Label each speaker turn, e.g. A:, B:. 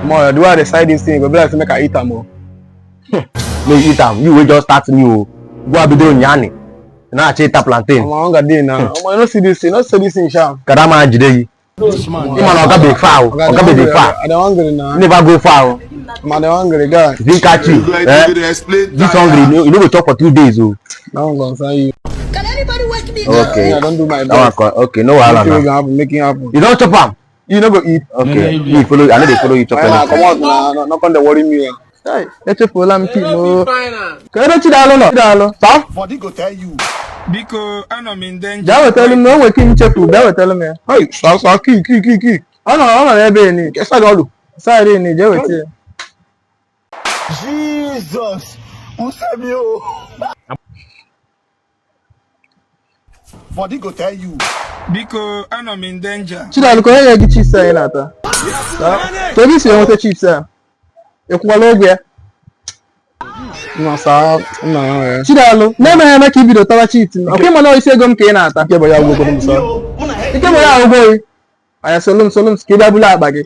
A: More, the way I decide this thing, go be like to make I eat them.
B: No eat them. You will just start new. Go be doing yanni. Now I eat a plantain.
A: I'm on day now. I don't see this thing. Not see this thing, Sham.
B: Kadama jide.
C: This man.
B: You man oga be foul. Oga be the foul.
A: I don't hungry now.
B: Never go foul.
A: I'm hungry, guy.
B: If catch you, this hungry, you no go talk for 2 days. Oh.
A: Now I'm gonna say you.
D: Can anybody wake me up?
B: Okay.
A: I don't do my
B: That
A: best.
B: one okay, no wahala
A: Make
B: now.
A: it happen.
B: You don't chop am.
A: You no go eat.
B: Okay. Me follow. I know they follow you chop
A: Why
B: am.
A: come on now? Not gonna worry me.
C: Hey, let's just follow me. No.
A: Can you chidalo no? Chidalo. Stop.
E: Body go tell you.
F: Because I'm in danger.
C: That will tell him no waking cheerful. That will tell me.
A: Hey, stop. Key.
C: Oh no, ebe ni.
A: Guess I don't do.
C: Sorry ni, je wait.
E: Jesus. Who save you? Body go tell you.
F: Because I'm in danger.
C: Chidalo ko ya gi chips aí nata. To bi si won chips ah. E kwa logo ya.
A: No, stop. No,
C: Chidalo, na me ha make video tawa chips. Okay mo na isi ego m ka ị na-ata.
A: Ike boya go go musa.
C: Ike mo ya ogo yi. Aya solum ke bia bula agba gị.